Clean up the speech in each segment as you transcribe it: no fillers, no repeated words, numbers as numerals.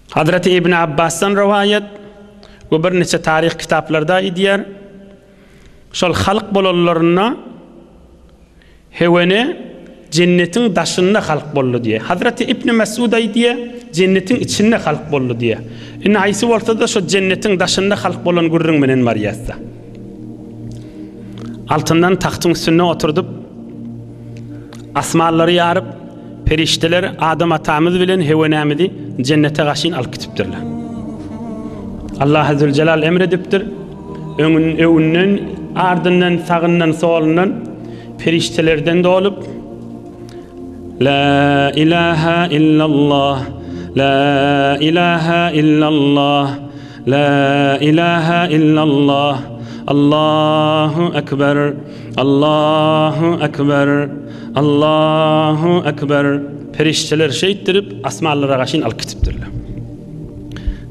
Hazreti İbn Abbas'tan rivayet ve bir neçe tarih kitaplarda idiyar. Şol halk bolallarına hevene cennetin daşında halk bollu diye. Hazreti İbn Mesud diye cennetin içinde halk bollu diye. Aysi olsa da şu cennetin daşında halk bolan gurrun menen Maryassa. Altından tahtın üstüne oturdup asmaları yarıp perişteler Adam atamız bilen hevenamizi cennete gaşin al kitiptirler. Allah Azze ve Celal emrediptir. Önünden, ardından, sağından, solundan periştelerden de olup La ilahe illallah, La ilahe illallah, La ilahe illallah, Allahu Ekber, Allahu Ekber, Allahu Ekber. Perişteler şeyittirip asmalara gaşin al kitiptirler.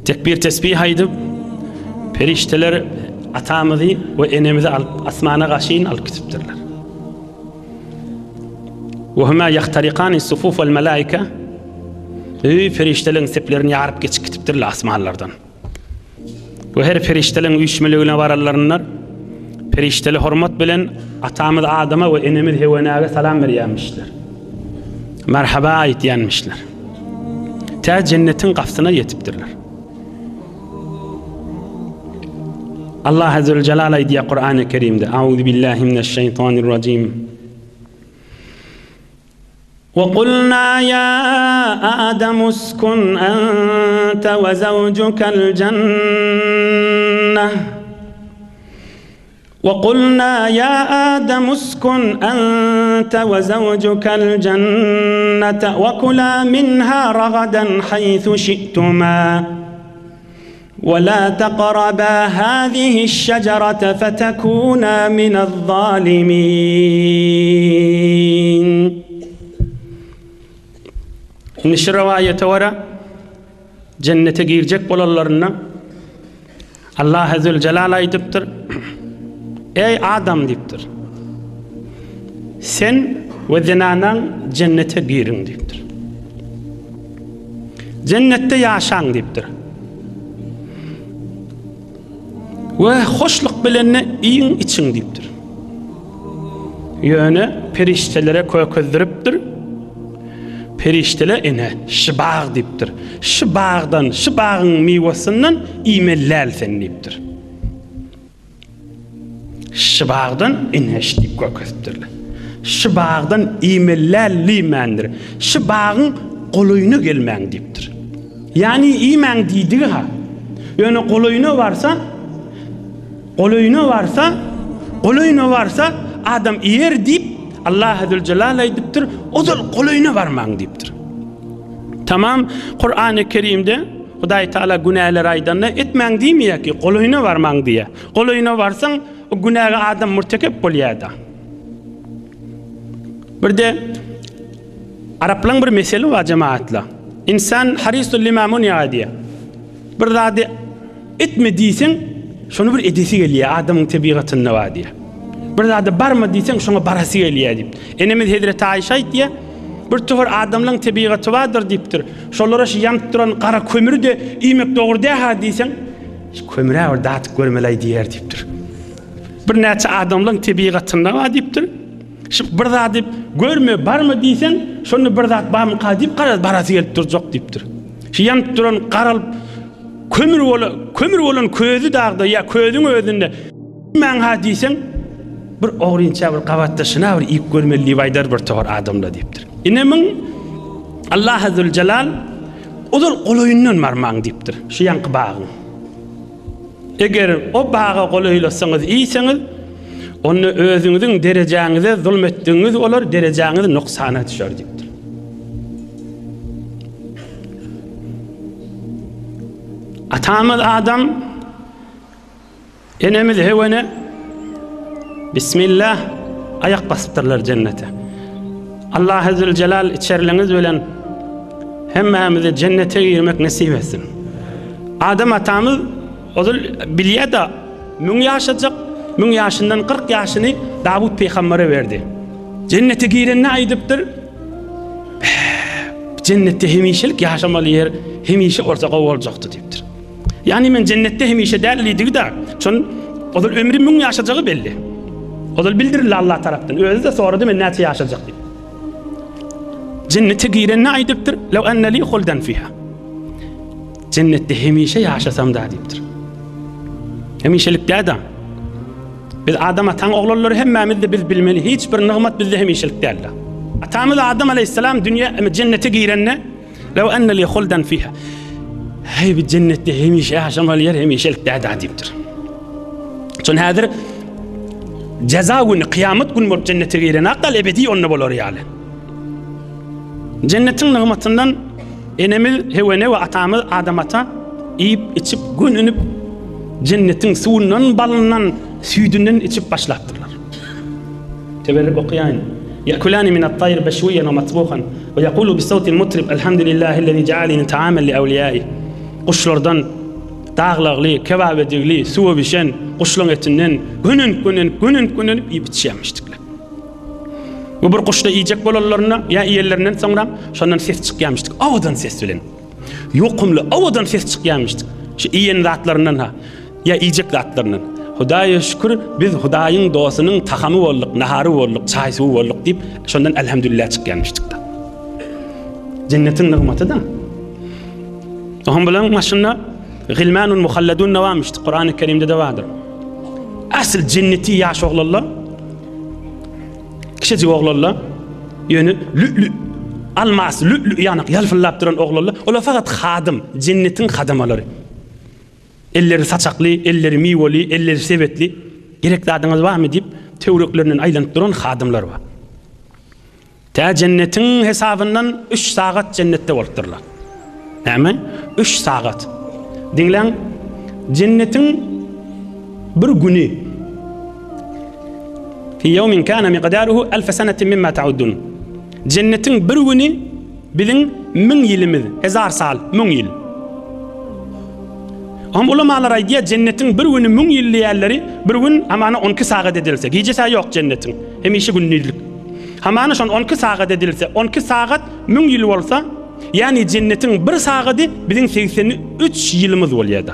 Tekbir tesbih haydıp perişteler atamızı ve enemizi asmana gaşin al kitiptirler. Ve huma yahtariqani sufuf vel malaika. Periştelerin seplerini yarıp geçip kitiptirler asmalardan. Ve her periştelerin 3 milyona vararlarınlar perişteli hurmat bilen atamız Adam'a ve enemiz Hevena'ya salam vermişler. Merhaba ait yanmışlar. Ta cennetin kapısına yetiptirler. Allah Azze ve Celal aydiye Kur'an-ı Kerim'de Euzu billahi mineşşeytanirracim. وَقُلْنَا يَا آدَمُ اسْكُنْ أَنْتَ وَزَوْجُكَ الْجَنَّةَ وَقُلْنَا يَا آدَمُ اسْكُنْ أَنْتَ وَزَوْجُكَ الْجَنَّةَ وَكُلَا مِنْهَا رَغَدًا حَيْثُ شِئْتُمَا وَلَا تَقْرَبَا هَذِهِ الشَّجَرَةَ فَتَكُونَا مِنَ الظَّالِمِينَ. Şu rivayete vara cennete girecek bolallarına Allah Azze ve Celal aydıptır. Ey Adam diptir. Sen ve zinanan cennete girin diptir. Cennette yaşan diptir. Ve hoşluk bilenine iyin için diptir. Yöne periştelere köküzdürüptür. Perişteler ene şıbağ diptir. Şıbağdan, şıbağın meyvesinden imeller sen diptir. Şıbağdan ene dip köküzdürler. Şıbağdan imeller limendir. Şıbağın koluyunu gelmen diptir. Yani imen diydiği ha. Yani koluyunu varsa adam yer dip Allah Azze ve Celal aydıptır. O da koluyuna varman diptir. Tamam, Kur'an-ı Kerim'de Huday Teala günahları aydanla etmen değil mi ya ki koluyuna varman diye. Koluyuna varsan o günahı adam mürtekep boliyada. Bir de Arapların bir mesele var cemaatla. İnsan harisul limamun ya diye. Bir daha de etme diysen şunu bir edesi geliyor adamın tabiatında var diye. Bir daha da barma diysen şuna barası geliyor deyip. Enemiz Hazreti Ayşe diye bir tuhur adamların tabiatı vardır deyiptir. Şolara yanıp duran kara kömürü de iyimek doğru de ha diysen kömüre orada atık görmelay diyer deyiptir. Bir neçe adamların tabiatında var deyiptir. Şimdi bir daha deyip görme barma diysen şunu bir daha barma deyip barası gelip duracak deyiptir. Yanıp duran karal kömür olan közü dağda ya közün özünde men ha diysen bir oğrinça bir qavatdaşına bir ilk görmeli vaydar bir toğır adamla deyiptir. İnemin Allah Azze ve Celal odur koluyundan marman deyiptir. Şu yankı bağın. Eğer o bağı koluylasanız iyiyseniz onu özünüzün derecenize zulmettiğiniz olur, dereceniz nuksana düşer deyiptir. Atamız Adam enemiz Hevene Bismillah ayak basıptırlar cennete. Allah Azze ve Celal içerleriniz bilen hemmemize cennete girmek nasip etsin. Adam atamız biliyor da 1000 yaşayacak, 1000 yaşından 40 yaşını Davud Peygamber'e verdi. Cennete giren ne aydıptır? Cennette hemişelik yaşamalı yer hemişe ortaga boljakdy diýipdir. Yani men cennette hemişe dälilidi de, şon ol ömrüm müň ýaşajagy belli. Ol bildirildi Allah tarapdan. Özü de sorady men näçe ýaşajak diýip. Cennete girenne aýdypdyr. Law anna li khuldan fiha. Cennette hemişe ýaşasam da diýipdir. Hemişelik däda. Biz Adam atan oğlanları hemmemiz de biz bilmeli. Hiç bir nimet bizde hemişelik değil. Atamız Adam aleyhisselam dünya cennete girenne law anna li khuldan fiha. Hey bir cennette hemişe yaşamalı yer hemişelik däda diýipdir. Şon häzir ceza günü kıyamet günü bolup cennete girene aqal ebedi onna bolar ýaly. Cennetin nimetinden enemiz hewene we atamız Adam ata iyip içip gününüp cennetin suwundan balından süýdünden içip başlattırlar. Teberrük okuyan. يأكلان من الطير بشويا ومطبوخا ويقول بصوت المطرب الحمد لله الذي جعلني نتعامل لأوليائه. Kuşlardan dağlaqlı, kebap edigli, suwa bişen kuşların etinden günün yiyip içýärmişdikler. Bu bir kuşda yiyecek bolarlaryna ya ýerlerinden soňra şondan ses çykýarmışdyk. Awadan ses bilen. Ýokumly awadan ses çykýarmışdyk. Şu iýen zatlaryndan ha. Ya yiyecek zatlaryndan. Hudaýa şükür biz Hudaýyň dostunyň tahamy bolduk, nahary bolduk, çaýsy bolduk diýip şondan elhamdülillah çykýarmışdyk da. Cennetin nigmeti da. Ohan bilen maşynda gilmanun muhalladun nawamışdy. Qur'an-ı Kerimde de vardır. Asl cenneti ýaş oglanlar kişi oglanlar ýöne lü'lü almas lü'lü ýanyk ýalfyllap duran oglanlar olar fakat hadım, cennetin hadamalary. Elleri saçaklı, elleri miyvoli, elleri sebetli. Gerekli adınız var mı deyip teoreklerinden aýlanyp duran hadımlar var. Ta cennetin hesabından 3 saat cennette bolupdurlar. Näme? 3 saat. Dinleň, cennetin bir günü fi yawmin kana miqdaruhu 1000 senetin mimma ta'uddun. Cennetin bir günü biziň 1000 ýylymyz, 1000 sal, 1000 ýyl. Am ulamalar aýdýar cennetin bir günü 1000 ýyl ýerleri bir gün amana 12 saat edilse. Gecesi ýok cennetin. Hemişe günlük. Hamana şon 12 saat edilse, 12 saat 1000 ýyl bolsa, yani cennetin bir saati biziň 83 ýylymyz bolýardy.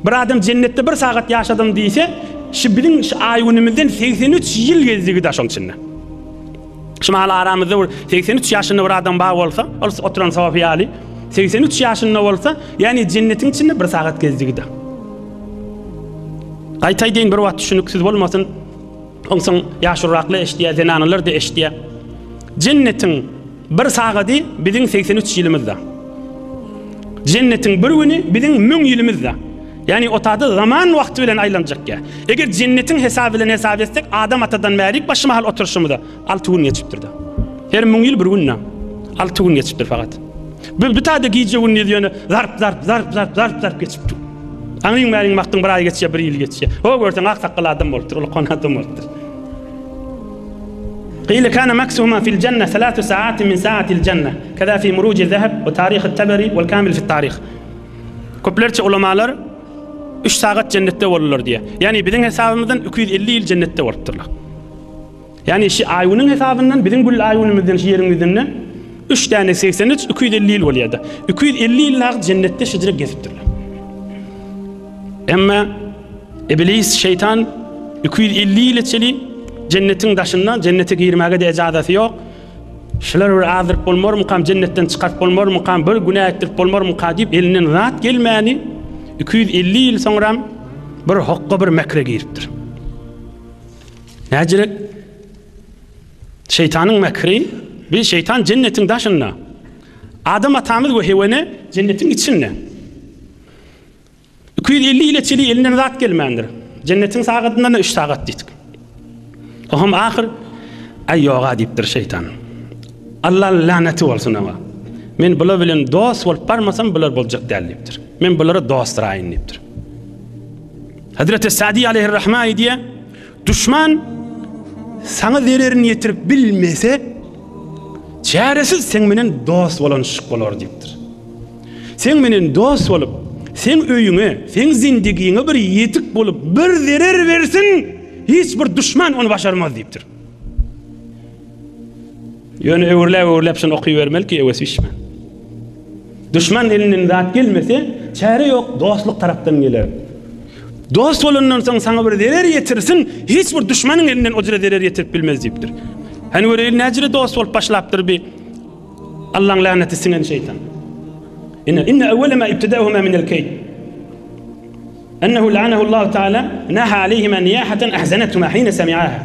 Bir adam cennette bir saat ýaşadym diýse, şu biziň şu aý günümizden 83 ýyl gezdi de şoň içinde. Şumal aramyzda 83 ýaşynda bir adam bar bolsa, oturan sawap ýaly 83 ýaşynda bolsa, yani cennetin içinde bir saat gezdigi de. Gaýtaý deň bir wagt düşünüksiz bolmasyn, oňsoň ýaşurrakly eşdiýär, zenanalar da eşdiýär. Cennetin bir saati biziň 83 ýylymyzda. Cennetin bir günü biziň 1000 ýylymyzda. Yani otada zaman wagty bilen aýlanjakka. Eger cennetin hesabı bilen hesap etsek, Adam atadan bärik başymahal oturuşymyzda 6 gün geçipdir da. Her 1000 ýyl bir günna 6 gün geçipdir fakat. Bir tane giyce gün ne diyor? Zarp geçipdi. Anlayın mı baktın bir ay geçiyor, bir yıl geçiyor. O görsen aksaqqal adam bolupdur, ol kon adam bolupdur. قيل كان مكسهما في الجنة 3 ساعات من ساعة الجنة كذا في مروج الذهب وتاريخ التبري والكامل في التاريخ. Köplerçe ulamalar 3 saat cennette bolurlar diye. Yani bizim hesabımızdan 250 yıl cennette bolupdurlar. Yani şu ayının hesabından bizim gül ayınımızdan şu yerimizden 3 tane 83 250 yıl bolýardy. 250 yıllar cennette şecerek gezipdirler. Emma iblis şeytan 250 yıl içeli cennetin daşından cennete girmäge de icazat yok. Şular bir azır bolmar mukam cennetten çıkart bolmar mukam bir günah ettirip bolmar mukam diýip elinden rahat gelmäni 250 yıl sonra bir hokka bir mekre giripdir. Näjirek şeytanın mekri bir şeytan cennetin daşında. Adam atamız ve hewene cennetin içinde. 250 yıl içeli elinden rahat gelmändir. Cennetin saatından 3 saat diýdik. Oham ahir ayyoga diýipdir şeytan. Allah laneti bolsun ama. Men bular bilen dost bolup barmasam bular boljak däl diýipdir. Men bulara dost raýyn diýipdir. Hazreti Sadi aleyhirrahman diýe, düşman sana zererini yetirip bilmese, çaresiz sen menen dost bolanşyk bolar diýipdir. Sen menen dost bolup, sen öýüňe, sen zindigiňe bir yetik bolup bir zerer bersin, hiç bir düşman onu başarmaz diýipdir. Ýöne öwürläp şunu okybermeli ki ewes işme. Düşman elinden zat gelmese çare yok, dostluk taraftan gelir. Dost bolandan soň sana bir derer yetirsin, hiç bir düşmanın elinden o jere derer yetirip bilmez dipdir. Hani öyle näjire dost bolup başlapdyr bir Allah'ın laneti sinen şeytan. İnne evvele ma ibtida'uhuma min el-kayd. Ennehu la'anahu Allah Teala naha aleyhima niyahaten ahzanatuhuma hina sami'aha.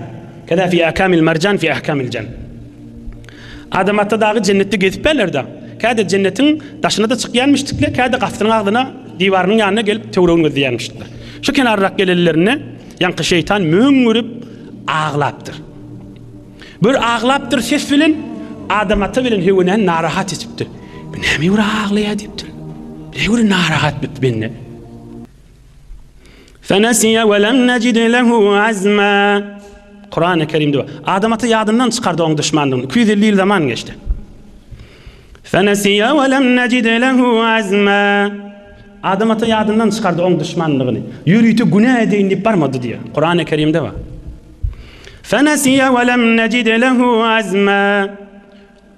Keda fi ahkamil mercan fi ahkamil cennet. Adam hatta dağı cennette gezip berlerdi. Kade cennetin taşına da çıkyanmıştıklar, kade kaftanın ağzına divarının yanına gelip tevreğini gözleyenmiştiler. Şu kenarrak gelirlerine yankı şeytan müngürüp ağlaptır. Bir ağlaptır ses filan adam hatta bilen hevinen narahat etiptir. Ne mi ağlaya diptir? Ne mi narahat bit benne? فَنَسِيَ وَلَمْ نَجِدْ لَهُ عَزْمًا Kur'an-ı Kerim'de var. Adam'ı yadından çıkardı onun düşmanlığını. 250 yıl zaman geçti. فَنَسِيَ وَلَمْ نَجِدْ لَهُ عَزْمًا Adam'ı yadından çıkardı onun düşmanlığını. Yürüytü günah edeyim deyip varmadı diyor. Kur'an-ı Kerim'de var. فَنَسِيَ وَلَمْ نَجِدْ لَهُ عَزْمًا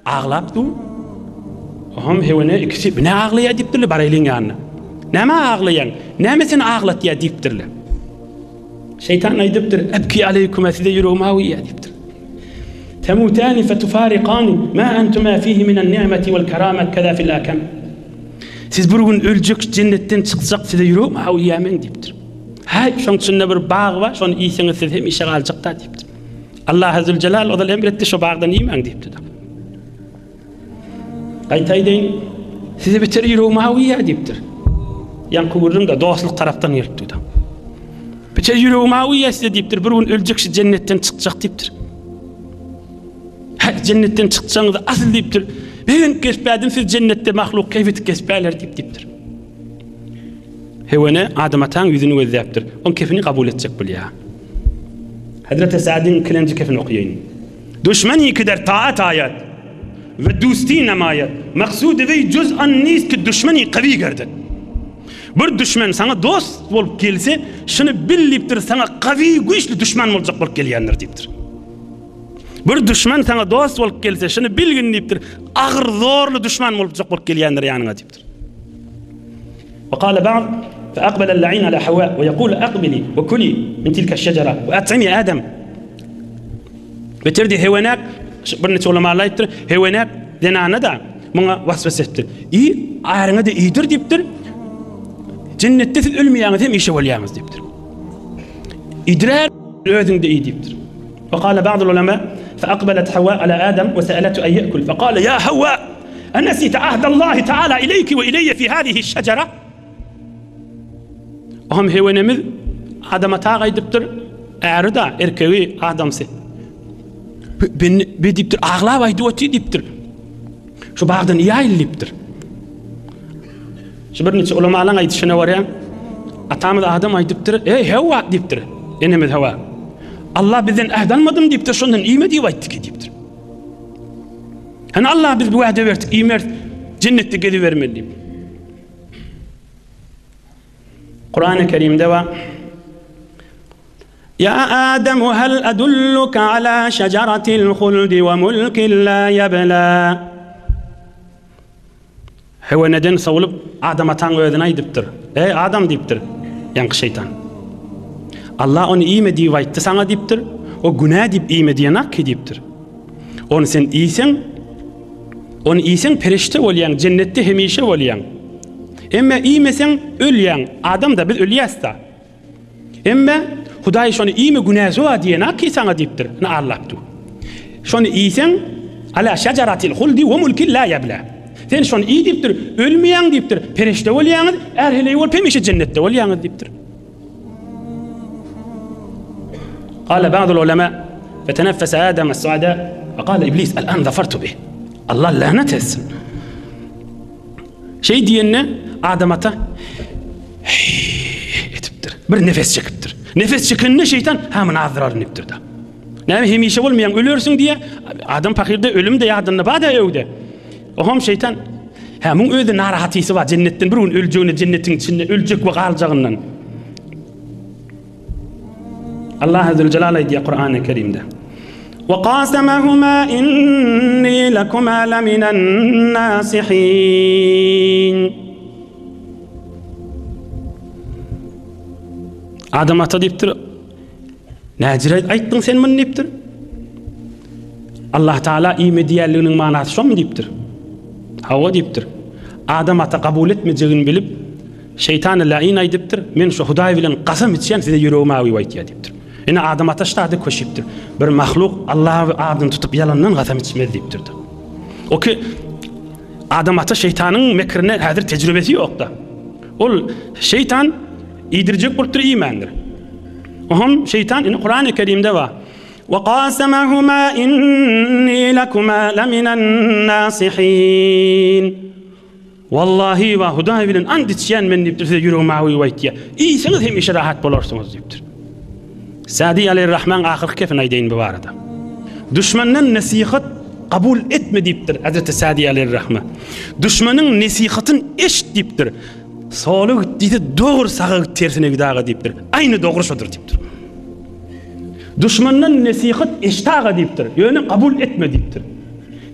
Ağlaptı. Hem hevene ikisi ne ağlaya diptirli barayılın yanına. Näme ağlayan? Nämesini ağlat ya diptirli. Şeytan aydiptir. Ebki aleykum size yürümaviye diptir. Temutani fetufariqani ma entuma fihi minen ni'meti vel keramet keda fil akam. Siz bir gün ölecek cennetten çıkacak size yürümaviye men diptir. Hay şoň içinde bir bağ var. Şonu iýseniz siz hem işe galjak diptir. Allah Azze Celal o da emretti şu bağdan iýmen diptir. Gaýtaýdyň size beter yürümaviye diptir. Yan kuvurun da dostluk taraftan yırttı da. Beçer yüreğime uyuyası deyiptir. Bir gün ölecek şu cennetten çıkacak deyiptir. Cennetten çıkacağınız da asıl deyiptir. Ben kesbedim siz cennette mahluk keyfeti kesbeler deyiptir. Hevene adam atan yüzünü gözleyiptir. On keyfini kabul edecek bil ya. Hazreti Sa'd'in kilenci keyfini okuyayım. Düşmani kadar taat ayet ve dosti namayet. Maksudu ve cüz'an nis ki düşmani kavi gerdin. Bir düşman sana dost bolup gelse, şunu billiptir sana qavi güçlü düşman bolacak bolup gelýändir deyipdir. Bir düşman sana dost bolup gelse, şunu bilgin deyipdir, ağır zorlu düşman bolacak bolup gelýändir ýanyňa deyipdir. Ve qala ba'd fa aqbala al-la'in ala Hawa ve yaqulu aqbili ve kuli min tilka ash-shajara ve at'imi Adam. Beterdi hewanak bir neçe ulamalar aýtdyr, hewanak denana da muňa waswas etdi. Aýryňa da iýdir deyipdir. Cennette siz ölmeýäňiz hem işe bolýaňyz deyipdir. İdrar özüňde iyi deyipdir. Ve qala ba'd ulama fa aqbalat Hawa ala Adam ve sa'alatu an ya'kul fa qala ya Hawa anasita ahda Allah Ta'ala ileyki ve ileyye fi hadihi ash-shajara. Hem hewenemiz Adam'a taýdypdyr. Äri da erkegi adamsy. Ben deyipdir ağlap aýdyp deyipdir. Şu bagdan ýaýlypdyr. Şu bir neçe ulamalar aýdyşyna barýan atamyz adam aýdypdyr. Ey Hawa deyipdir. Enemiz Hawa. Allah bizden ahdanmadım deyipdir. Şondan iýme diýip aýtdyk deyipdir. Hani Allah biz bu wa'de berdik, iýmer cennetde gedi bermeli. Kur'an-ı Kerim'de var. Ya Adam hal adulluka ala şeceratil huldi ve mulkin la yabla. Heveneden savulup Adam'a tan ödün aydiptir. Ey Adam deyiptir. Yankı şeytan. Allah onu iýme diýip aýtdy sana deyiptir. O günah diýip iýme diýenak ki deyiptir. Onu sen iýsen perişte bolýan, cennette hemişe bolýan. Emme iýmesen ölýän. Adam da biz ölýäs da. Emme Hudaý şonu iýme günäsi wa diýenak ki sana deyiptir. Ne Allah'tu. Şonu iýsen ala şeceratil huldi ve mulkin la yabla. Sen şonu iyi deyiptir, ölmeýän deyiptir, perişte bolýaňyz, erheleýi bolup hemişe cennette bolýaňyz deyiptir. Qala ba'd al-ulama fetenaffasa Adam as-su'ada ve qala iblis al-an zafartu bih. Allah lanet etsin. Şey diýenne Adam'a etipdir. Bir nefes çekipdir. Nefes çekende şeytan hemen azrar nipdir da. Näme hemişe bolmaýan ölürsün diye Adam pakirde ölüm de ýadyna bada öwde. Oham şeytan hemin özü narahatysi var cennetten bir gün öljegini cennetin içinde öljek we galjagyndan. Allah Azze ve Celle diýär Kur'an-ı Kerim'de. وقاسمهما إني لكما لمن الناصحين. Adam ata deyiptir. Näjire aýtdyň sen men deyiptir. Allah Taala iýme diýerliginiň manasy şo mu deyiptir? Hawa deyiptir. Adam ata kabul etmejegini bilip şeytan la'in aýdypdyr. Men şu Hudaý bilen qasam içýän size ýüregime awy aýtýar deyipdir. Ene adam ata ştaady köşipdir. Bir mahluk Allah'ı adyny tutup yalandan qasam içmez deyipdir. O ki adam ata şeytanın mekrine häzir tecrübesi ýokda. Ol şeytan iýdirjek bolupdyr iýmandyr. Ohum şeytan ine Kur'an-ı Kerim'de var. وَقَاسَمَهُمَا إِنِّي لَكُمَا لَمِنَ النَّاصِحِينَ. Wallahi wa Hudaý bilen and içýän men diýipdir size ýüregime awy aýtýar. İýsiňiz hem işe rahat bolarsyňyz diýipdir. Sadi aleyhirrahman ahir kefin aýdyn bu barada. Düşmandan nasihat kabul etme diýipdir Hazreti Sadi aleyhirrahman. Düşmanyň nasihatyny eşit diýipdir. Soly diýdi dogry sagy tersine gidaga diýipdir. Aýny dogry şodur diýipdir. Düşmandan nasihat eştaga diýipdir. Ýöne kabul etme diýipdir.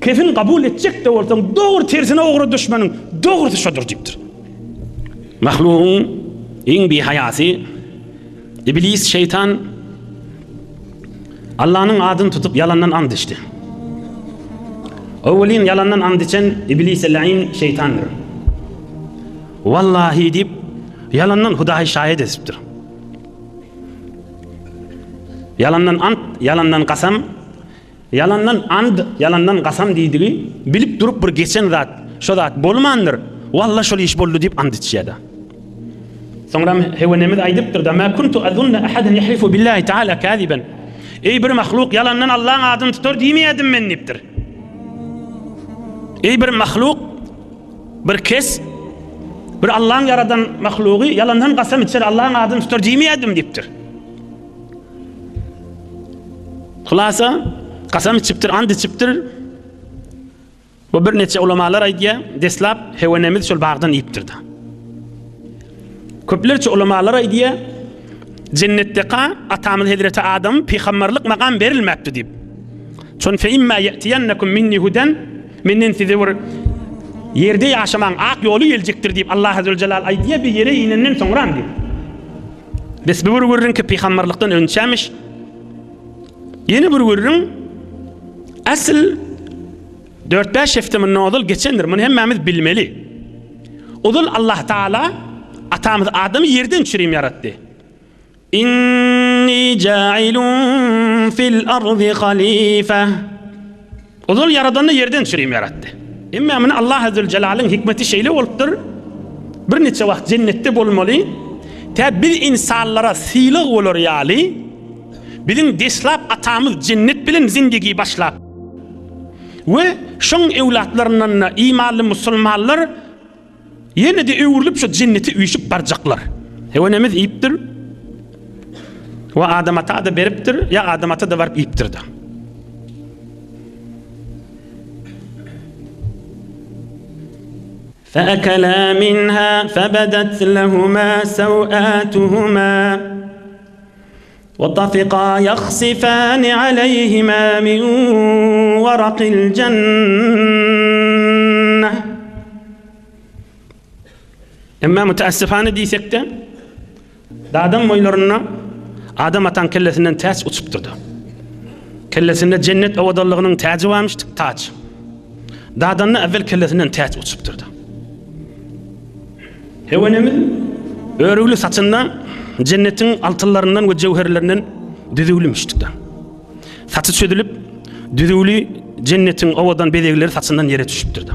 Kefin kabul etjek de bolsaň dogry tersine ogry düşmanyň dogry şodur diýipdir. Mahluğun iň bihaýasy iblis şeytan Allah'ın adyny tutup yalandan and içdi. Awwalin yalandan and içen iblis la'in şeytandır. Wallahi deyip yalandan Hudaý şahid etipdir. Yalandan ant, yalandan qasam, yalandan and, yalandan qasam diýdigi bilip durup bir geçen zat, şo zat bolmandyr. Wallahi şol iş boldy deyip and içýärdi. Soňra hewenemiz aýdypdyr da ma kuntu azunna ahadan yahlifu billahi ta'ala kadiban. Ey bir mahluk yalandan Allah'ın adyny tutar diýmeýärdim men deyipdir. Ey bir mahluk bir kes bir Allah'ın yaradan mahlugy yalandan qasam içer Allah'ın adyny tutar diýmeýärdim deyipdir. Hulasa qasam içipdir, and içipdir. Bu bir neçe ulamalar aýdýar, deslap hewenemiz şol bagdan ýipdirdi. Köplerçe ulamalar aýdýar, cennetdeqa atamyz Hazreti Adam peýgamberlik makam berilmekdi diýip. Şon fe imma ya'tiyannakum minni hudan menden size bir yerde ýaşamaň ak ýoly geljekdir diýip Allah Azze we Celal aýdýar bir ýere ininden soňram diýip. Biz bir görürün ki peýgamberlikden önçämiş. Yeni bir görürün asl 4-5 heftemin nodul geçendir. Bunu hemmemiz bilmeli. Odul Allah Taala atamyz Adamy yerden çürüm yaratdy. İnni ja'ilun fil ardi halife. Odul yaradany yerden çürüm yaratdy. Emma men Allah Azze we Celal'ın hikmeti şeýle bolupdyr. Bir neçe wagt jennetde bolmaly. Tä bir insanlara sylyk bolar ýaly. Bizim deslap atamyz cennet bilen zindigi başlap. Ve şoň ewlatlaryndan imanly musulmanlar yine de öwürlüp şu cenneti üýşüp barjaklar. Hewenemiz iýipdir. Ve Adamata da beripdir, ya Adamata da barıp iýipdirdi. فَأَكَلَا مِنْهَا فَبَدَتْ لَهُمَا سَوْآتُهُمَا وَطَفِقَا يَخْصِفَانِ عَلَيْهِمَا مِنْ وَرَقِ الْجَنَّةِ. Emma müteassifane diýsek de adam moýlaryna adam atan kellesinden täç uçup durdy. Kellesinde cennet awadalygynyň täci barmyşdyk, taç. Dadanna evvel kellesinden täç uçup durdy. Hewenemiz örügli saçyndan cennetin altınlarından ve cevherlerinden düzülmüştük da. Saçı çödülüp düzülü cennetin ovadan bedegleri saçından yere düşüptür da.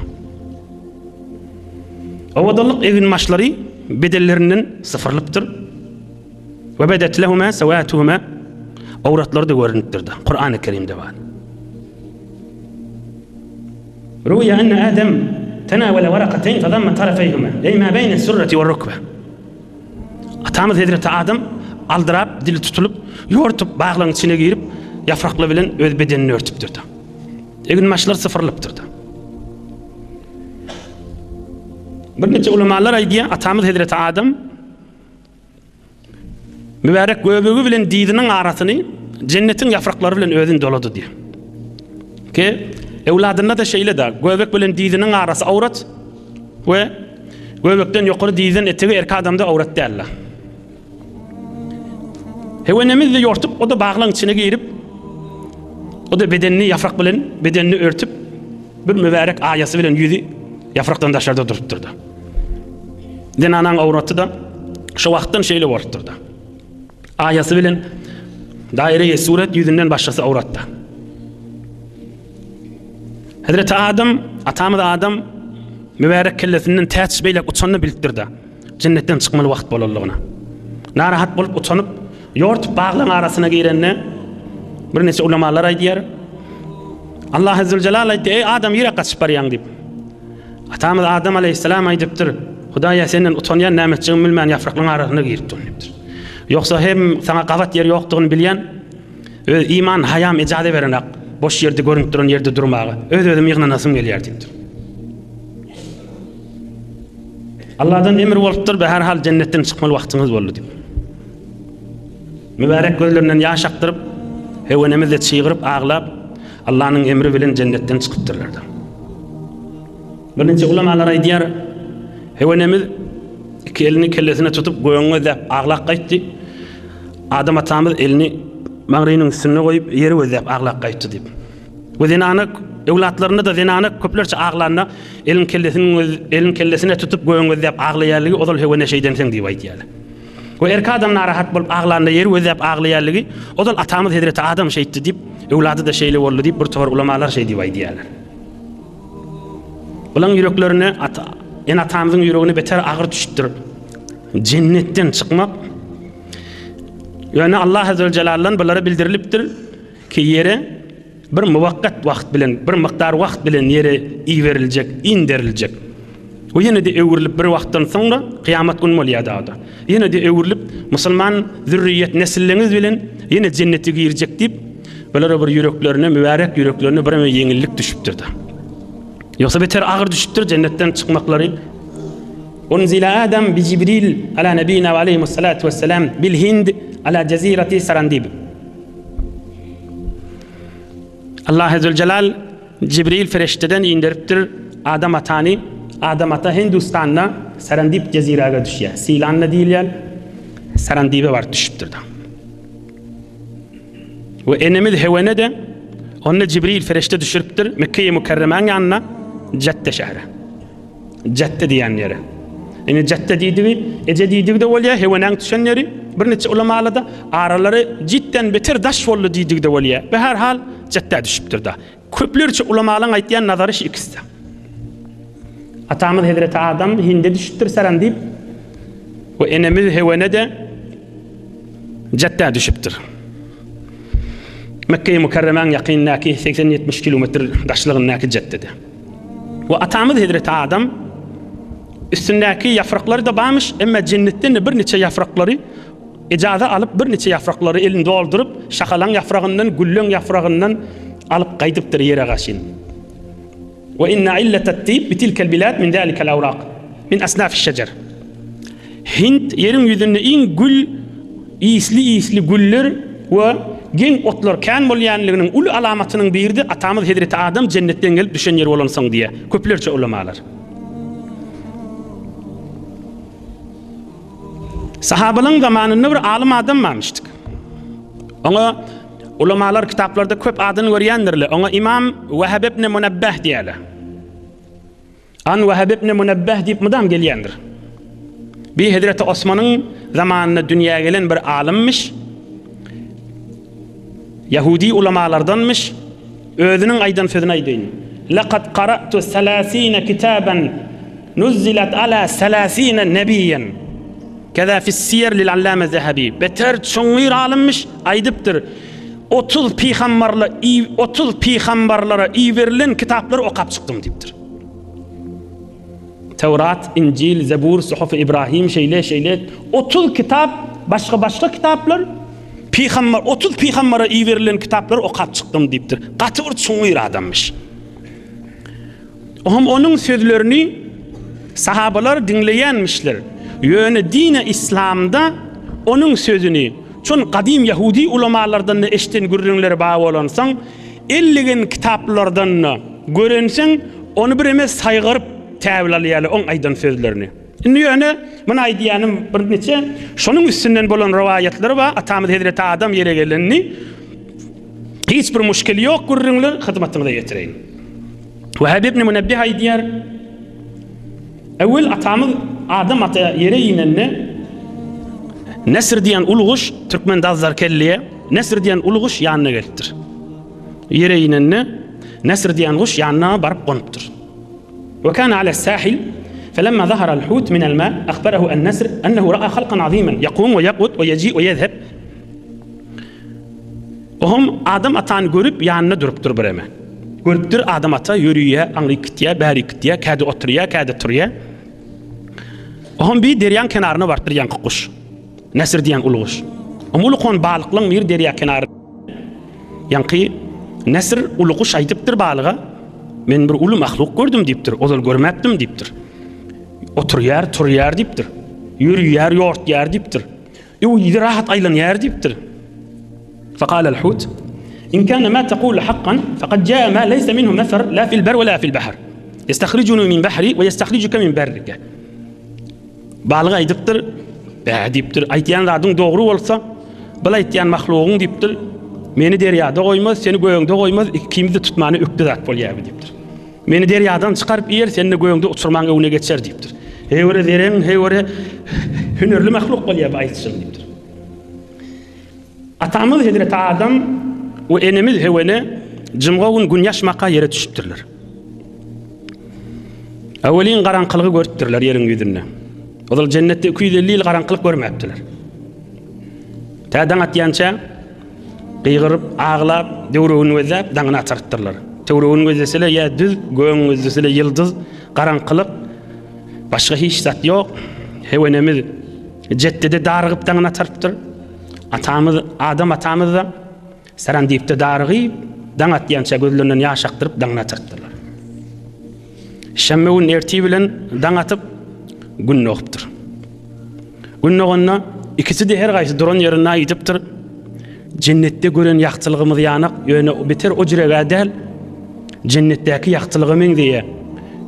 Ovadalık evin maçları bedellerinden sıfırlıptır. Ve bedet lehuma sevatuhuma avratları da görünüptür da. Kur'an-ı Kerim'de var. Rüya enne Adem tenavele varakateyn fadamma tarafeyhuma ey ma beyne surreti ve rukbe. Atamyz Hazreti Adam aldırap, dili tutulup, yortup, bağlaryň içine girip, yapraklar bilen öz bedenini örtüp durdy. Egin maçlar sıfırlıptır da. Bir neçe ulamalar aýdýar, atamyz Hazreti Adam mübarek göbegi bilen diýdiniň arasyny cennetin yapraklary bilen özüň dolady diýip. Ki evladına da şeyle da göbek bilen dizinin arası avrat ve göbekten yukarı dizin etegi erkek adamda avrat değerler. Hevenemiz de yortup o da bağlan içine girip o da bedenini yaprak bilen bedenini örtüp bir mübarek ayası bilen yüzü yapraktan dışarıda durup durdu. Denanan avratı da şu vaktin şeyle varıp durdu. Ayası bilen daireye suret yüzünden başkası avratta. Hazreti Adam, atamız Adam mübarek kellesinden ters beylek uçanını bildirdi. Cennetten çıkmalı vakt bolalığına. Narahat bolup uçanıp yort bağlan arasına girenine bir nesi ulamalar aydiyer. Allah Azze ve Celal aydi, ey Adam yere kaçıp baryan deyip. Atamız Adam aleyhisselam aydiptir. Hudaya senden utanyan nämetçiğin bilmeyen yaprakların arasına girip dönüptir. Yoksa hem sana kavat yeri yoktuğunu bilyen, iman hayam icade verenek, boş yerde görünüp duran yerde durmağı, özüm yığına nasım gelyer deyiptir. Allah'dan emir oluptur ve herhal cennetten çıkmalı vaktiniz oldu deyip. Mübarek gözlerinden yaş aktırıp, hevenemizle çığırıp, ağlap, Allah'ın emri bilen cennetten çıkıptırlardı. Birinci ulamalar aydiyar, hevenemiz iki elini kellesine tutup göğünü de ağlak kayıttı. Adam atamız elini mağrinin üstüne koyup yeri özlep ağlak kayıttı deyip. Ve zinanak, evlatlarına da zinanak köplerçe ağlarına elin kellesine tutup göğünü özlep ağlayarlığı o da hevene şeyden sen deyip aydiyarlı. Ve erkek adam narahat bulup ağlarına yeri özlep ağlayarlığı o da atamız Hazreti Adam şeytti deyip evladı da şeyle oldu deyip bir tavır ulamalar şey deyip aydiyarlar. Ulan yüreklerine en atamızın yüreğine beter ağır düşüptür. Cennetten çıkmak. Yani Allah Azze ve Celal'dan bunlara bildiriliptir ki yere bir muvakkat vakt bilen, bir miktar vakt bilen yere iyi verilecek, indirilecek. O yine de evrilip bir vaktan sonra kıyamet günü moliyada adı. Yine de evrilip Müslüman zürriyet nesilleniz bilen yine cennete girecek deyip bunlara bir yüreklerine, mübarek yüreklerine bir yenilik düşüptür da. Yoksa beter ağır düşüptür cennetten çıkmakları. Unzila Adam bi Cibril ala nebiyina ve aleyhissalatu vesselam bil Hind ala cezireti Sarandib. Allah Azze ve Celal Cibril ferişteden indiriptir Adam atani. Adam ata Hindistan'na Sarandib ceziraga düşüyor. Silan'la değil yani Sarandib'e var düşüptür da. Ve enemiz hevene de onunla Cibril ferişte düşürüptür Mekke-i Mükerreme'nin yanına Cette şehre. Cette diyen yere. Yani Cette deydiği, Ece deydiği de oluyor, hevenen düşen yeri. Bir neçe ulamalı da araları cidden beter daş oldu deydiği de oluyor. Ve her hal Cette düşüptür da. Köplerçe ulamalı'nın aytlayan nazarı şu ikisi de. Atamız Hazreti Adam Hind'e düşüptür Sarandib. Ve enemiz hevene de Cette düşüptür. Mekke-i Mükerreme'nin yakınındaki 80-70 kilometre daşlığındaki Cette'de. Ve atamız Hazreti Adam üstündeki yaprakları da bağmış ama cennetten bir neçe yaprakları icazı alıp bir neçe yaprakları elinde doldurup şakalan yaprağından, güllün yaprağından alıp kaydıptır yere kaşın. Ve inna illetet tib bitilkel bilad min dalikel awraq min asnafis şecer. Hint yerin yüzünde en gül iyisli güller ve gen otlar kan bolyanlığının ulu alamatının birdi atamız Hazreti Adam cennetten gelip düşen yer olansın diye köplerçe ulamalar. Sahabaların zamanında bir alim adam varmıştık. Ona ulamalar kitaplarda köp adını görüyendirler. Ona İmam Vehhab ibn Munebbeh diyorlar. An Vehhab ibn Munebbeh deyip mudam gelyendir. Bir Hazreti Osman'ın zamanında dünyaya gelen bir alimmiş. Yahudi ulamalardanmış. Özünün aydan sözünü aydın. Laqad qara'tu 30 kitaban nuzzilat ala 30 nebiyyen. Keza fi siyer lil allame Zehebi. Beter çoğunluğu alimmiş aydıptır. 30 peygamberlara iyi verilen kitapları okap çıktım deyiptir. Tevrat, İncil, Zebur, Suhuf-u İbrahim şeyle 30 kitap, başka kitaplar peygamber 30 peygambere iyi verilen kitapları okap çıktım deyiptir. Katı bir çoğunluğu adammış. Onun sözlerini sahabalar dinleyenmişler. Yönü dine İslam'da onun sözünü çün kadim Yahudi ulamalardan eşten gürrünleri bağlı olansan elligen kitaplardan görensen onu bir emes saygırıp täwirlaýaly on aýdan sözlerini. Indi ýöne men aýdýanym bir neçe şonuň üstünden bolan riwayatlary we atamyz Hazreti Adam ýere gelenini hiç bir müşkil ýok gurrunly hyzmatyňyza ýetireýin. Wahab ibn Munabbih aýdýar awel atamyz Adam ata ýere ýinenni Nesr diýen ulguş türkmen dazlar kelliye Nesr diýen ulguş ýanyna gelipdir. Ýere ýinenni Nesr diýen guş ýanyna baryp gonypdyr. وكان على الساحل فلما ظهر الحوت من الماء أخبره النسر أنه رأى خلقا عظيما يقوم ويقعد ويجيء ويذهب. وهم Adam atan görüp yanına durupdur bireme. Görüpdür Adam ata yürüye, anlık gittiye, bäri gittiye, käde oturuya, käde turuya. Ohum bir deryan kenarına barıpdır yankı kuş. Nesr diyen ulguş. Ulukon balıklığın bir derya kenarı. Yankı Nesr ulguş aydıptır balığa. Men bir ulu mahluk gördüm dipdir. Ozal görmepdim dipdir. Oturuyar, turuyar dipdir. Yürüyar, yoğurtuyar dipdir. Yedi rahat aylanıyar dipdir. فقال الحوت إن كان ما تقول حقا فقد جاء ما ليس منه مفر لا في البر ولا في البحر يستخرجني من بحري ويستخرجك من برك. Balığa aydıptır. Dipdir. Aytyan zadın doğru olsa bala aytyan mahluğun dipdir. Meni deryada koymaz, seni göğünde koymaz, ikimizi tutmanı öktü zat bolýar dipdir. Meni deryadan çıkarıp yer, seni göğünde uçurmaňa öne geçer dipdir. Hewre deren, hewre hünürlü mahluk bolýar aýtşyn dipdir. Atamyz Hazreti Adam we enemiz Hewene jymgawn gün ýaşmaqa ýere düşüpdirler. Awelin garanqylygy görüpdirler ýeriň ýüzünde. Ozal jennetde 250 ýyl garanqylyk görmäpdiler. Tädan atýança Qıyğırıp, ağlap, döwrüğünü gözläp, daňyna tartdyrlar. Döwrüğünü gözlesele ýa düz, göğüň gözlesele ýyldız, garanqylyk, başga hiç zat ýok. Hewenemiz jettede dargyp daňyna tartdyr. Atamyz, Adam atamyz da saran diýipde dargyp, daň atýança gözlerinden ýaş akdyryp daňyna tartdyrlar. Şemme erti bilen daň atyp gün nokupdyr. Gün nogonna ikisi de her gaýsy duran ýerine aýdypdyr. Cennette gören ýakçylygymyz ýanyk, ýöne beter o jirege däl. Cennetdäki ýakçylygy men diýe.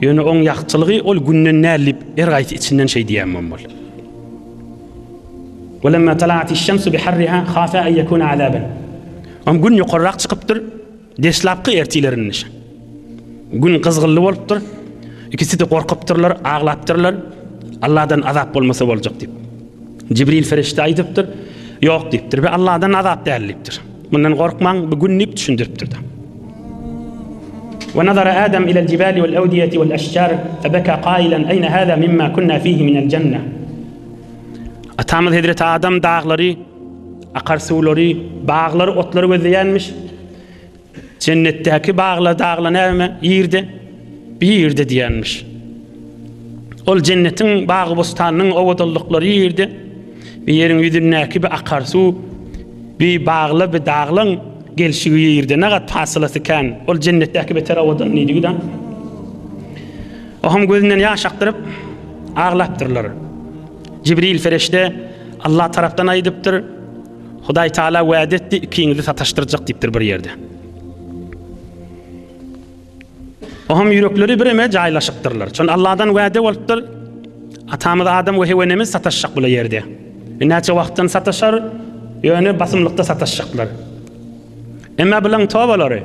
Ýöne oň ýakçylygy ol günnen nälip her gaýsy içinden şey diýämem bol. ولما طلعت الشمس بحرها خاف أن يكون عذابا. gün ýokarrak çykypdyr. Deslapky ertilerini. Gün kızgınlı bolupdyr. İkisi de korkupdyrlar, ağlapdyrlar. Allah'dan azap bolmasa boljak diýip. Jibril ferişte aýdypdyr. Yok dipdir ve Allah'dan azap dälipdir. Bundan korkmaň, bu günnip düşündiripdir. ونظر آدم إلى الجبال والأودية والأشجار فبكى قائلا أين هذا مما كنا فيه من الجنة. Atamyz Hazreti Adam dağları, akarsuwlary, bağlary, otlary gözleýänmiş. Cennetdäki bağla dağla näme ýerde? Bir ýerde diýänmiş. Ol cennetiň bagy bostanynyň owadalyklary ýerde. Bir yerin ýüzündäki bir akarsuw, bir bağla bir dağlaň gelşigi ýerde nägat fasylası kan. Ol cennetdäki beter awadan nidigidan. Oham gözünden ýaş akdyryp ağlapdyrlar. Jibril ferişte Allah tarapdan aýdypdyr. Hudaý Taala wa'de etdi ikiňizi sataşdyrjak diýipdir bir ýerde. Oham ýürekleri bireme jaýlaşypdyrlar. Çon Allah'dan wa'de bolupdyr. Atamyz Adam we Hewenemiz sataşjak bu ýerde. Näçe wagtdan sataşar, ýöne basymlykda sataşjaklar. Emma bilen tobalary.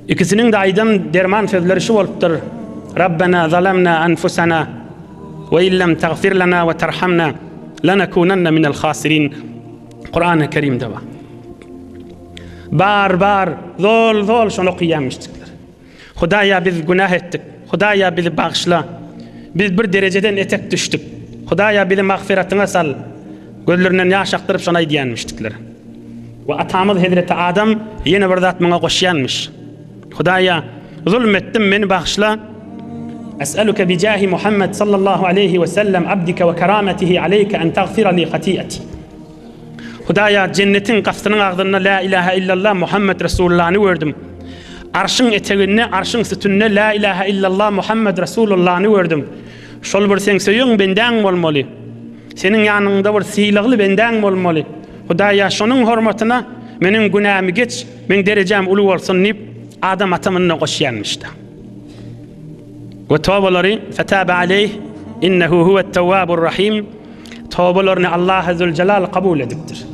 İkisiniň de aýdan derman sözleri şu bolupdyr. Rabbana zalamna anfusana ve illam tagfir lana ve terhamna lanakunanna minel khasirin. Kur'an-ı Kerim'de var. Bar zol şonu okuyammıştıklar. Hudaýa biz günah ettik. Hudaýa bizi bağışla. Biz bir dereceden etek düştük. Hudaýa bizi mağfiratyna sal. Gözlerinden ýaş akdyryp şonu aýdýanmışdylar. Ve atamyz Hazreti Adam ýene bir zat maňa goşýanmış. Hudaýa zulmetdim, meni bağışla. أسألك بجاه محمد صلى الله عليه وسلم عبدك وكرامته عليك أن تغفر لي خطيئتي. Hudaýa cennetin gaftynyň agdyna la ilahe illallah Muhammed Resulullah'ny gördüm. Arşyň etegine, arşyň sütünne la ilahe illallah Muhammed Resulullah'ny gördüm. Şol bir sen söýüň benden bolmaly. Seniň ýanyňda bir syýlygly benden bolmaly. Hudaýa şonuň hormatyna Menin günahımı geç, men derecem ulu olsun deyip adam atamına koşuyanmıştı. Ve tövbeleri fetâbe aleyh innehu huve't-tevvâbur rahîm. Tövbelerini Allah Azze ve Celal kabul ediptir.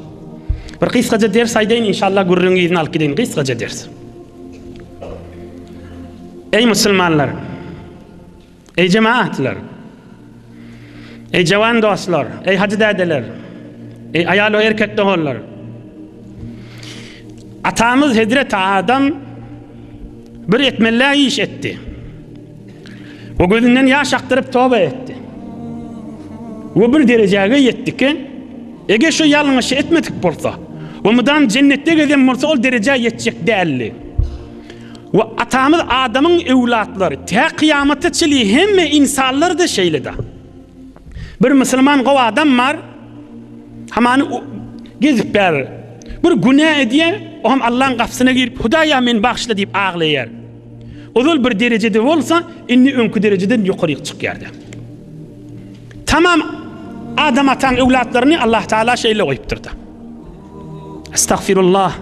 Bir kısaca ders aydayn inşallah gurrun izin alıp gideyin kısaca ders. Ey Müslümanlar, ey cemaatler, ey cavan dostlar, ey hacı dedeler, ey ayal ve erkek doğullar. Atamız Hazreti Adam bir etmeli iş etti. O gözünden yaş aktırıp tövbe etti. O bir dereceye yetti ki eğer şu yanlışı etmedik bolsa o mudan cennette gezen bolsa o dereceye yetecek değerli. Ve atamız Adam'ın evlatları te kıyamete çili hem insanlar da şeyle de. Bir Müslüman o adam var hemen gezip ber bir günah ediye o hem Allah'ın kapısına girip Hudaya men bağışla deyip ağlayar. O bir derecede olsa inni önkü dereceden yukarı çıkyardı. Tamam Adam atan evlatlarını Allah Teala şeyle koyupturdu. Estağfirullah,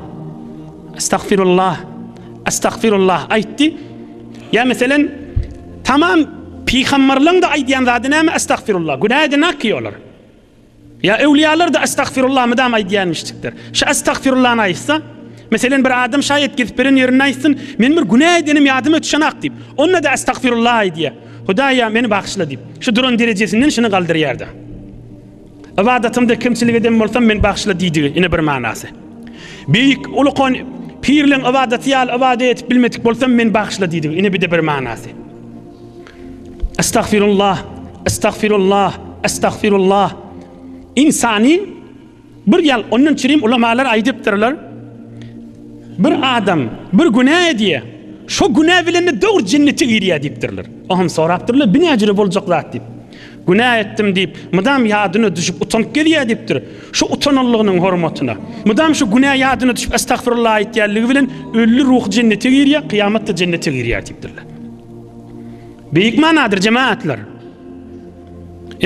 estağfirullah, estağfirullah aytti. Ya mesela tamam peygamberlerin de aydiyan zadına mı estağfirullah. Günah edene ki olur. Ya evliyalar da estağfirullah mıdam aydiyanmıştıktır. Şu estağfirullah aysa mesela bir adam şayet gidip birin yerine aysın men bir günah edenim yadıma ötüşenak deyip onunla da estağfirullah aydiya. Hudaya beni bağışla deyip şu durum derecesinden şunu kaldır yerde. İbadetimde kimçilik edem bolsam men bağışla deydi yine bir manası. Büyük ulukon pirlen ibadeti yal ibadet bilmedik bolsam men bağışla deydi yine bir de bir manası. Estağfirullah, estağfirullah, estağfirullah. İnsani bir yıl onun çirim ulamalar aydıptırlar. Bir adam bir günah ediyor. Şu günah bilen doğru cennete giriyor deyiptirler. Ahım soraptırlar bine acırı bolacaklar deyip. Günah ettim deyip mıdam yadına düşüp utanıp geliyor deyiptir. Şu utanırlığının hürmetine. Mıdam şu günah yadına düşüp estağfurullah ayetlerliği bilen ölü ruh cennete giriyor, kıyamette cennete giriyor deyiptirler. Büyük manadır cemaatler.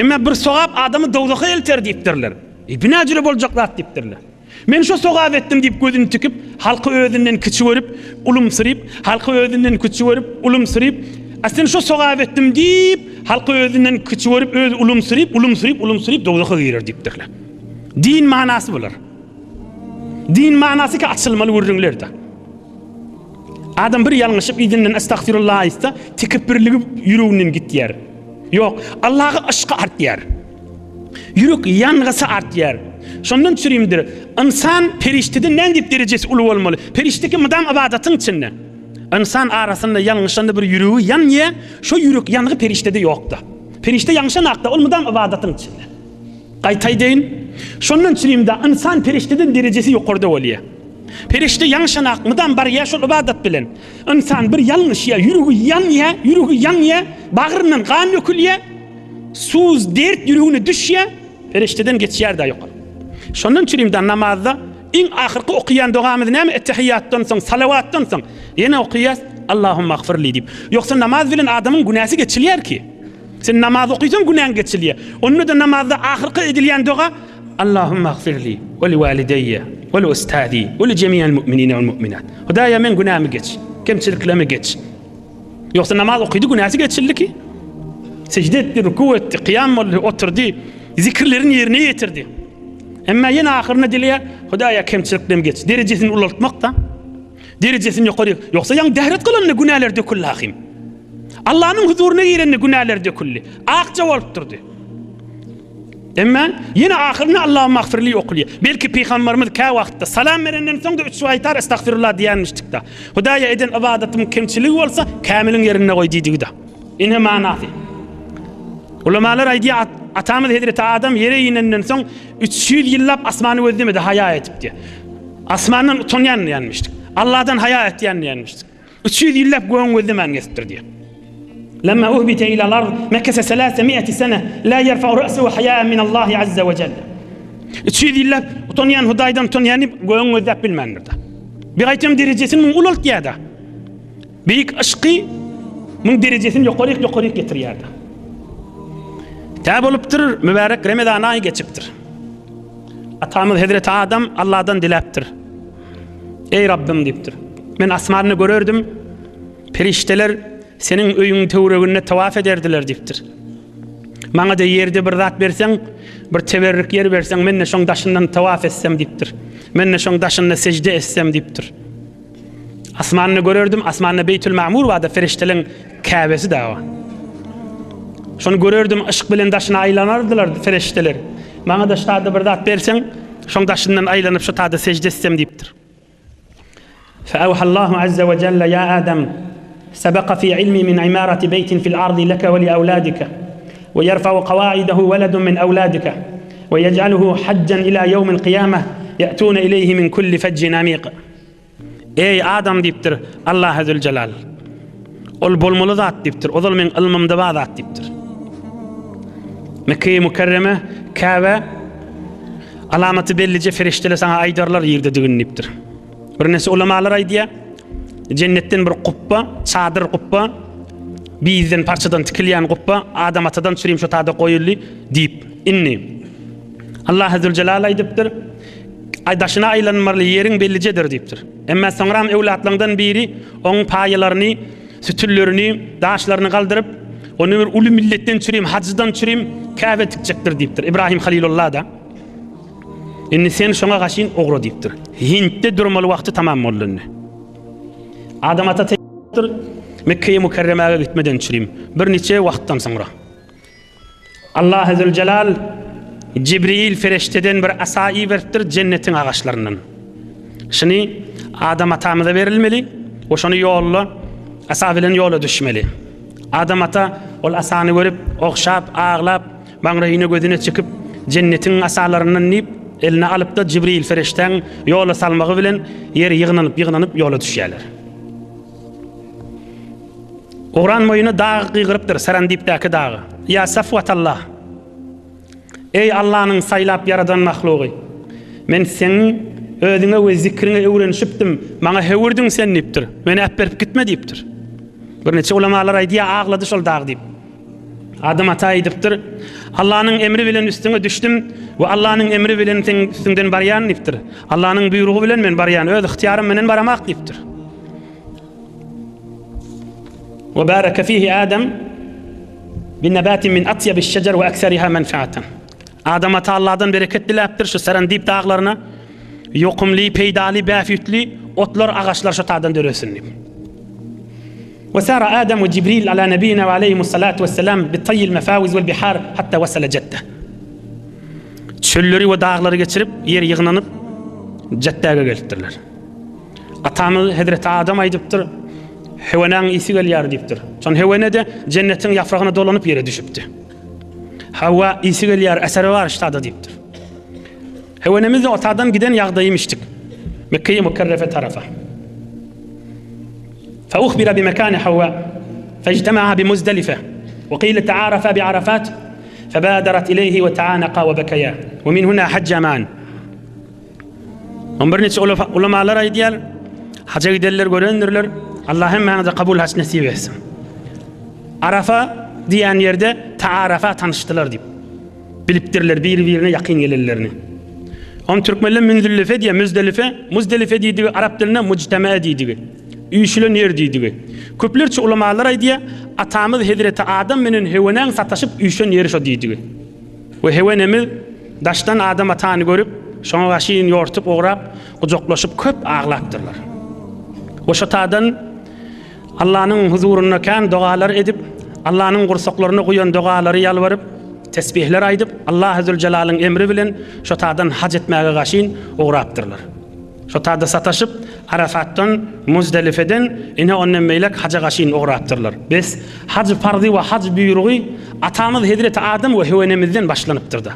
Ama bir soğap adamı doğduğu elter deyiptirler. Bine acırı bolacaklar deyiptirler. Men şu soğap ettim deyip gözünü tüküp halkı özünden küçü verip ulumsırıp halkı özünden küçü verip ulumsırıp aslında şu soğap ettim deyip halkı özünden küçü verip öz ulumsırıp doğduğu girer deyiptirler. Din manası bular. Din manası ki açılmalı vurrunlarda. Adam bir yanlışıp izinden estağfirullah aysa tekbirliği yüreğinden git yer. Yok Allah'a aşkı art yer. Yürek yangısı art yer. Şondan çürüyümdür. İnsan periştede ne deyip derecesi ulu olmalı? Perişteki mıdam ibadetin içinde. İnsan arasında yanlışında bir yüreği yan ye, şu yürek yanığı periştede yoktu. Perişte yanlışan akta, ol mıdam ibadetin içinde. Qaytay deyin. Şondan çürüyümde insan perişteden derecesi yukarıda oluyor. Perişte yanlışan ak, mıdam bar ya, şu ibadet bilen. İnsan bir yanlış ya, yüreği yan ye, bağrından kan dökülüyor, suz, dert yüreğine düşüyor, perişteden geçiyor da yukarı. Şondan çürüyümde namazda en ahirki okuyan duamız ne mi? Ettehiyyattan son, salavattan son. Yine okuyas Allahümme gfirli deyip. Yoksa namaz bilen adamın günahı geçiliyor ki. Sen namaz okuysan günahın geçiliyor. Onu da namazda ahirki edilen dua Allahümme gfirli ve li valideyye ve li ustadi ve li cemiyel mu'minine vel mu'minat. Hudaya men günahımı geç. Kemçiliklerimi geç. Yoksa namaz okuydu günahı geçildi ki. Secde etti, rükû etti, kıyam oturdu. Zikirlerin yerine getirdi. Ama yine ahirine dileyer, Hudaya kemçiliklerimi geç. Derecesini ulaştırmak da, derecesini yukarı. Yoksa yan dehret kılanını günahlar döküllü hakim. Allah'ın huzuruna girenini günahlar döküllü. Akça olup durdu. Ama yine ahirine Allah'ın mağfirliği okuluyor. Belki Peygamberimiz ka vakitte salam verenden sonra da 3 aytar estağfirullah diyenmiştik da. Hudaya eden ibadetim kemçiliği olsa kamilin yerine koyduydu da. İnhe manası. Ulamalar aydiye atamız Hazreti Adam yere inenden son 300 yıllap asmanı özlemedi haya etip diye. Asmandan utanyan yanmıştık. Allah'tan haya et yanmıştık. 300 yıllap göğün özlemen geçtir diye. Lemma uhbite ila al-ard mekese 300 sene la yerfa'u ra'suhu haya'a min Allah azze ve celle. 300 yıllap utanyan Hudaydan utanyanı göğün özlep bilmendir da. Bir aytem derecesini mun ulalt ya da. Büyük aşkı mun derecesini yukarı getiriyor da. Tabi olup durur, mübarek Ramazan ayı geçiptir. Atamız Hazreti Adam Allah'tan dileptir. Ey Rabbim diptir. Men asmanını görürdüm. Perişteler senin öyün töwregine tawaf ederdiler diptir. Maňa da yerde bir zat berseň, bir teberrük yer berseň, menne şoň daşyndan tawaf etsem diptir. Menne şoň daşyna secde etsem diptir. Asmanını görürdüm, asmanına Beytül Ma'mur wada feriştelerin Kâbesi dawa. Şonu görürdüm, ışık bilen daşyna aylanardylar ferişteler. Maňa da ştada bir zat berseň, şoň daşyndan aylanyp şu tada secde etsem diptir. فأوحى الله عز وجل يا آدم سبق في علمي من عمارة بيت في الأرض لك ولأولادك ويرفع قواعده ولد من أولادك ويجعله حجا إلى يوم القيامة يأتون إليه من كل فج عميق. Ey Adam diptir Allah Azze Celal. Ol bolmalı zat diptir. Ol men ilmimde var zat diptir. Mekke-i Mukarreme Kabe alamatı bellice ferişteler sana aydarlar yerde düğünliptir. Bir nesi ulamalar aydiya cennetten bir kuppa, çadır kuppa, bizden parçadan tikilyan kuppa, Adam atadan süreyim şu tada koyulli deyip inni. Allah Azze Celal aydıptır. Daşına aylanmarlı yerin bellicedir deyiptir. Emma soňram ewlatlarından biri oň paýalaryny, sütüllerini, daşlaryny galdyrıp, onu bir uly milletten süreyim, hacdan süreyim, Kabe tikjekdir deyiptir. İbrahim Halilullah da. Inni sen şoňa gaşyn ogro deyiptir. Hintde durmaly wagty tamam boldy. Adam ata tekdir, Mekke-i Mukarremäge gitmeden süreyim. Bir neçe wagtdan soňra. Allah Azze Celal Cibril ferişteden bir asayı veripdir cennetin ağaçlarından. Şunu Adam atamıza verilmeli, o şunu yolla, asa bilen yola düşmeli. Adam ata ol asanı görüp, okşap, ağlap, maňraýyny gözüne çykıp, cennetin asalarından nip, eline alıp da Cibril ferişten yola salmagy bilen yer ýygnanyp yola düşýärler. Oran moýuny dağ gygyrypdyr, Sarandipdäki dağı. Ya Safwatallah. Ey Allah'ın saylap yaradan mahluğu. Men senin özüňe we zikriňe öwrenişipdim. Maňa hewurdin sen nipdir. Meni äpberip gitme diýipdir. Bir neçe ulamalar aýdy ağlady şol dag diýip. Adam ata aýdypdyr. Allah'ın emri bilen üstüňe düşdüm we Allah'ın emri bilen sen üstüňden barýan nipdir. Allah'ın buýrugy bilen men barýan, öz ihtiýarym menen baramak diýipdir. Ve baraka fihi Adam bin nabatin min atyabiş şecer ve aksariha menfaatan. Adam ata Allah'dan bereket diläpdir şu Sarandip dağlarına yokumly, peýdali, bäfütli otlar, ağaçlar şu tadan döresin. Ve sara Adam ve Cibril ala nebiyina ve aleyhimussalatu vesselam bitayyil mefawiz vel bihar hatta wasala Jeddah. Çölleri ve dağları geçirip yer ýygnanyp Jeddäge gelipdirler. Atamız Hazreti Adam aýdypdyr, hewenaň isi gelýär diýipdir. Şon hewene de cennetin ýafragyna dolanyp yere düşüpdi. Hawa isi gelýär, eseri var ştada diýipdir. Hewenemiz de otadan giden ýagdaýymyşdyk. Mekke-i Mukarreme tarafa. فأخبر بمكان حواء فاجتمعا بمزدلفة وقيل تعارفا بعرفات فبادرت إليه وتعانقا وبكيا ومن هنا حج معا. Onbarnıç ulamalar aýdýar, haja giderler, görendirler. Allah'ım bana da kabul haç nasip etsin. Arafa diýen yerde taarafa tanıştılar diýip. Bilipdirler bir-birine ýakyn gelirlerini. On türkmenler Müzdelife diýe, Muzdelife diýdi, Arap diline mujtama diýdi. Üýşülen yer diýdi. Köplerçe ulamalar aýdýar, atamyz Hazreti Adam menen hewenaň sataşyp üýşen yer şo diýdi. We hewenemiz daşdan Adam atany görüp, şoňa gaşyn ýortup ograp, gujoklaşyp köp ağlapdyrlar. O şatadan Allah'ın huzuruna kan dualar edip, Allah'ın gursaklarına koyan duaları yalvarıp, tesbihler aydıp, Allah Azze Celal'ın emri bilen şatadan hac etmeye gaşyn uğrapdırlar. Şotada sataşıp, Arafat'tan, Muzdelife'den, ine onnen meylek haca gaşyn uğrapdırlar. Biz hac fardı ve hac büyruğu atamız Hazreti Adam ve hevenemizden başlanıptırdı.